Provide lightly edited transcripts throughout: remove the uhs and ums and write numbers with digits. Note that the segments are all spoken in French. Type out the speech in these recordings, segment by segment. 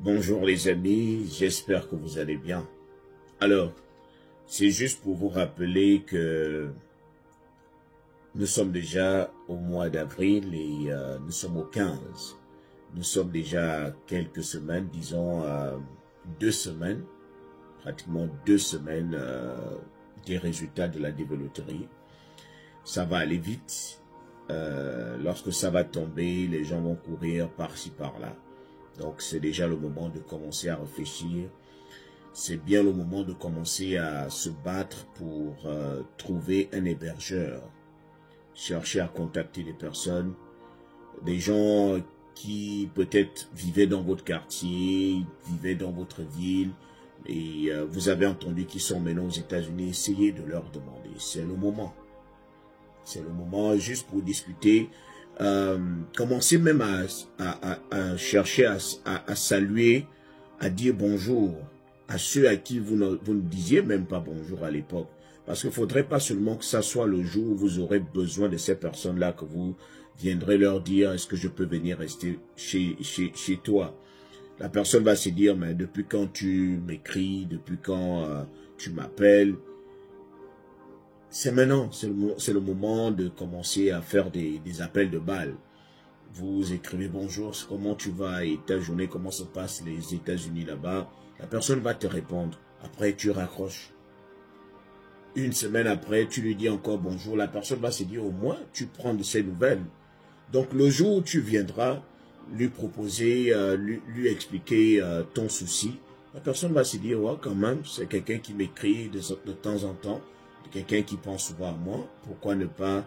Bonjour les amis, j'espère que vous allez bien. Alors, c'est juste pour vous rappeler que nous sommes déjà au mois d'avril et nous sommes au 15. Nous sommes déjà à quelques semaines, disons 2 semaines, pratiquement 2 semaines des résultats de la développerie. Ça va aller vite. Lorsque ça va tomber, les gens vont courir par-ci par-là. Donc c'est déjà le moment de commencer à réfléchir. C'est bien le moment de commencer à se battre pour trouver un hébergeur. Chercher à contacter des personnes, des gens qui peut-être vivaient dans votre quartier, vivaient dans votre ville, et vous avez entendu qu'ils sont maintenant aux États-Unis. Essayez de leur demander. C'est le moment. C'est le moment juste pour discuter. Commencez même à chercher à saluer, à dire bonjour à ceux à qui vous ne disiez même pas bonjour à l'époque. Parce qu'il ne faudrait pas seulement que ça soit le jour où vous aurez besoin de ces personnes-là que vous viendrez leur dire « Est-ce que je peux venir rester chez toi ?» La personne va se dire « Mais depuis quand tu m'écris, depuis quand tu m'appelles ?» C'est maintenant, c'est le moment de commencer à faire des appels de balles. Vous écrivez bonjour, comment tu vas et ta journée, comment se passent les États-Unis là-bas. La personne va te répondre. Après, tu raccroches. Une semaine après, tu lui dis encore bonjour. La personne va se dire au moins, tu prends de ses nouvelles. Donc le jour où tu viendras lui proposer, lui expliquer ton souci, la personne va se dire, ouais, quand même, c'est quelqu'un qui m'écrit de temps en temps. Quelqu'un qui pense souvent à moi, pourquoi ne pas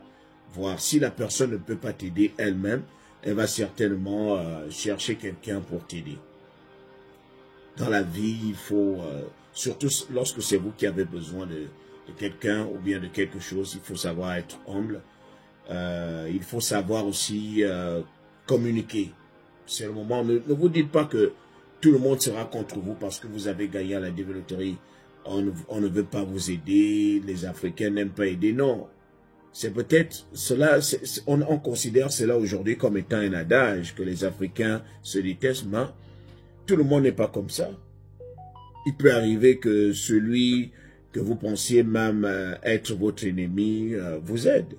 voir? Si la personne ne peut pas t'aider elle-même, elle va certainement chercher quelqu'un pour t'aider. Dans la vie, il faut, surtout lorsque c'est vous qui avez besoin de quelqu'un ou bien de quelque chose, il faut savoir être humble. Il faut savoir aussi communiquer. C'est le moment, ne vous dites pas que tout le monde sera contre vous parce que vous avez gagné à la développerie. On ne veut pas vous aider, les Africains n'aiment pas aider. Non, c'est peut-être cela, on considère cela aujourd'hui comme étant un adage, que les Africains se détestent, mais tout le monde n'est pas comme ça. Il peut arriver que celui que vous pensiez même être votre ennemi vous aide.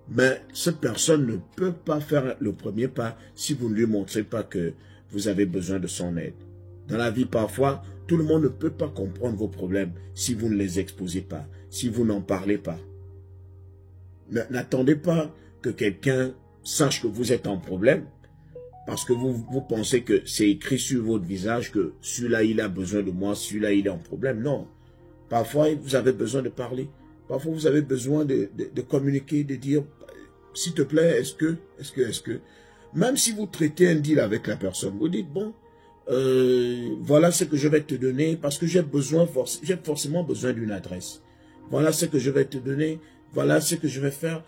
Mais cette personne ne peut pas faire le premier pas si vous ne lui montrez pas que vous avez besoin de son aide. Dans la vie, parfois, tout le monde ne peut pas comprendre vos problèmes si vous ne les exposez pas, si vous n'en parlez pas. N'attendez pas que quelqu'un sache que vous êtes en problème parce que vous pensez que c'est écrit sur votre visage que celui-là, il a besoin de moi, celui-là, il est en problème. Non. Parfois, vous avez besoin de parler. Parfois, vous avez besoin de communiquer, de dire, s'il te plaît, est-ce que... Même si vous traitez un deal avec la personne, vous dites, bon, voilà ce que je vais te donner parce que j'ai forcément besoin d'une adresse. Voilà ce que je vais te donner, voilà ce que je vais faire.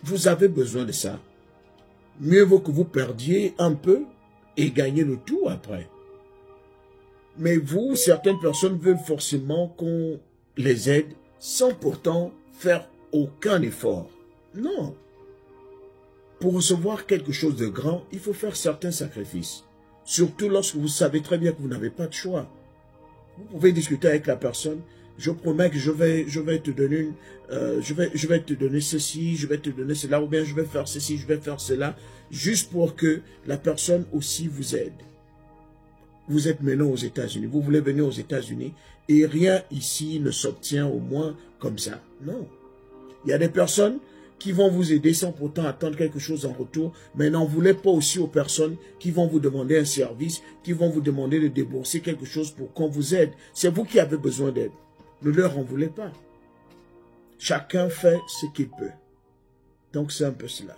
Vous avez besoin de ça. Mieux vaut que vous perdiez un peu et gagnez le tout après. Mais vous, certaines personnes veulent forcément qu'on les aide sans pourtant faire aucun effort. Non. Pour recevoir quelque chose de grand, il faut faire certains sacrifices. Surtout lorsque vous savez très bien que vous n'avez pas de choix. Vous pouvez discuter avec la personne. Je promets que je vais te donner je vais te donner ceci, je vais te donner cela, ou bien je vais faire ceci, je vais faire cela, juste pour que la personne aussi vous aide. Vous êtes maintenant aux États-Unis, vous voulez venir aux États-Unis, et rien ici ne s'obtient au moins comme ça. Non. Il y a des personnes qui vont vous aider sans pourtant attendre quelque chose en retour, mais n'en voulez pas aussi aux personnes qui vont vous demander un service, qui vont vous demander de débourser quelque chose pour qu'on vous aide. C'est vous qui avez besoin d'aide. Ne leur en voulez pas. Chacun fait ce qu'il peut. Donc c'est un peu cela.